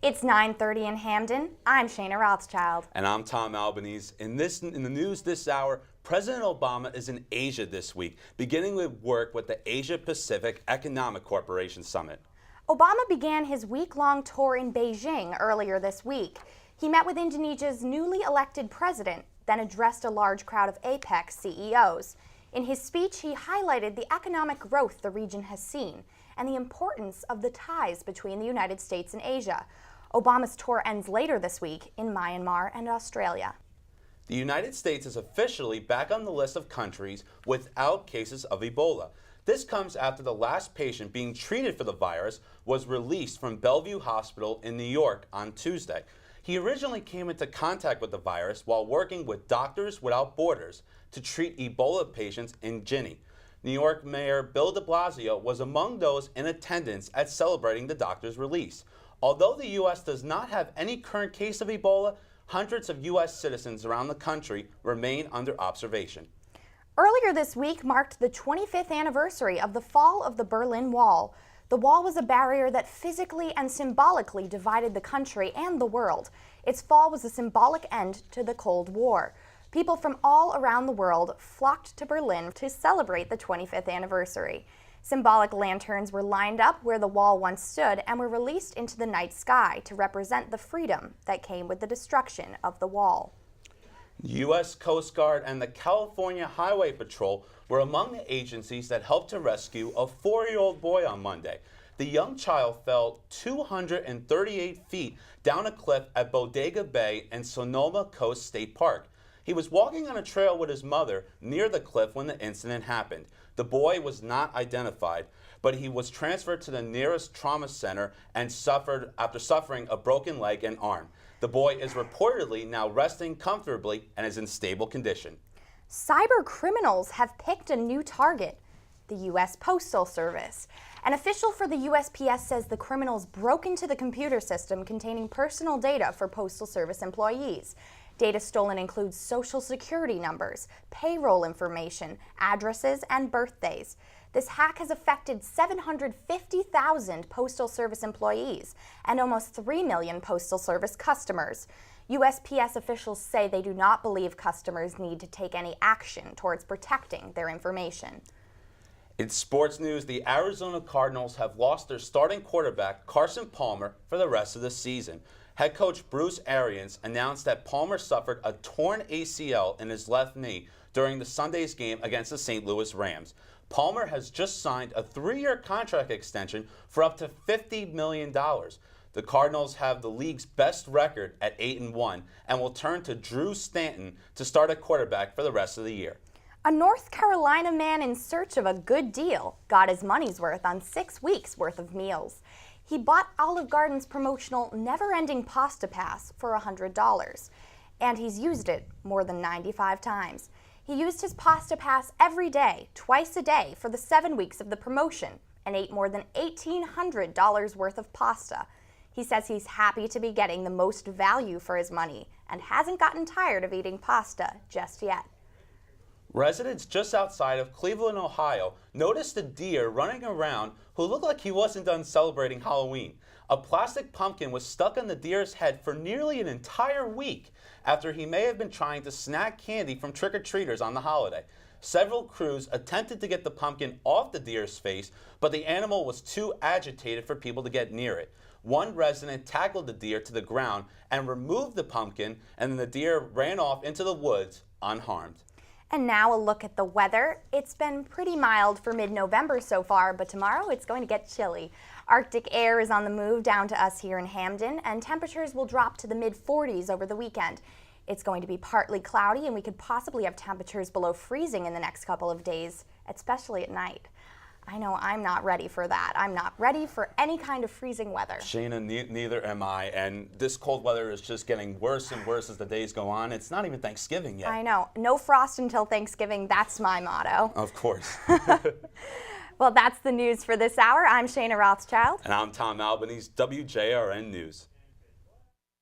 It's 9:30 in Hamden. I'm Shayna Rothschild. And I'm Tom Albanese. In the news this hour, President Obama is in Asia this week, beginning with work with the Asia-Pacific Economic Corporation Summit. Obama began his week-long tour in Beijing earlier this week. He met with Indonesia's newly elected president, then addressed a large crowd of APEC CEOs. In his speech, he highlighted the economic growth the region has seen and the importance of the ties between the United States and Asia. Obama's tour ends later this week in Myanmar and Australia. The United States is officially back on the list of countries without cases of Ebola. This comes after the last patient being treated for the virus was released from Bellevue Hospital in New York on Tuesday. He originally came into contact with the virus while working with Doctors Without Borders to treat Ebola patients in Guinea. New York Mayor Bill de Blasio was among those in attendance at celebrating the doctor's release. Although the U.S. does not have any current case of Ebola, hundreds of U.S. citizens around the country remain under observation. Earlier this week marked the 25th anniversary of the fall of the Berlin Wall. The wall was a barrier that physically and symbolically divided the country and the world. Its fall was a symbolic end to the Cold War. People from all around the world flocked to Berlin to celebrate the 25th anniversary. Symbolic lanterns were lined up where the wall once stood and were released into the night sky to represent the freedom that came with the destruction of the wall. U.S. Coast Guard and the California Highway Patrol were among the agencies that helped to rescue a 4-year-old boy on Monday. The young child fell 238 feet down a cliff at Bodega Bay in Sonoma Coast State Park. He was walking on a trail with his mother near the cliff when the incident happened. The boy was not identified, but he was transferred to the nearest trauma center and suffered after suffering a broken leg and arm. The boy is reportedly now resting comfortably and is in stable condition. Cyber criminals have picked a new target: the U.S. Postal Service. An official for the USPS says the criminals broke into the computer system containing personal data for Postal Service employees. Data stolen includes social security numbers, payroll information, addresses, and birthdays. This hack has affected 750,000 Postal Service employees and almost 3 million Postal Service customers. USPS officials say they do not believe customers need to take any action towards protecting their information. In sports news, the Arizona Cardinals have lost their starting quarterback, Carson Palmer, for the rest of the season. Head coach Bruce Arians announced that Palmer suffered a torn ACL in his left knee during the Sunday's game against the St. Louis Rams. Palmer has just signed a 3-year contract extension for up to $50 million. The Cardinals have the league's best record at 8-1 and will turn to Drew Stanton to start at quarterback for the rest of the year. A North Carolina man in search of a good deal got his money's worth on 6 weeks' worth of meals. He bought Olive Garden's promotional Never-Ending Pasta Pass for $100, and he's used it more than 95 times. He used his Pasta Pass every day, twice a day, for the 7 weeks of the promotion and ate more than $1,800 worth of pasta. He says he's happy to be getting the most value for his money and hasn't gotten tired of eating pasta just yet. Residents just outside of Cleveland, Ohio, noticed a deer running around who looked like he wasn't done celebrating Halloween. A plastic pumpkin was stuck on the deer's head for nearly an entire week after he may have been trying to snag candy from trick-or-treaters on the holiday. Several crews attempted to get the pumpkin off the deer's face, but the animal was too agitated for people to get near it. One resident tackled the deer to the ground and removed the pumpkin, and then the deer ran off into the woods unharmed. And now a look at the weather. It's been pretty mild for mid-November so far, but tomorrow it's going to get chilly. Arctic air is on the move down to us here in Hamden, and temperatures will drop to the mid-40s over the weekend. It's going to be partly cloudy, and we could possibly have temperatures below freezing in the next couple of days, especially at night. I know I'm not ready for that. I'm not ready for any kind of freezing weather. Shayna, neither am I. And this cold weather is just getting worse and worse as the days go on. It's not even Thanksgiving yet. I know. No frost until Thanksgiving. That's my motto. Of course. Well, that's the news for this hour. I'm Shayna Rothschild. And I'm Tom Albanese, WJRN News.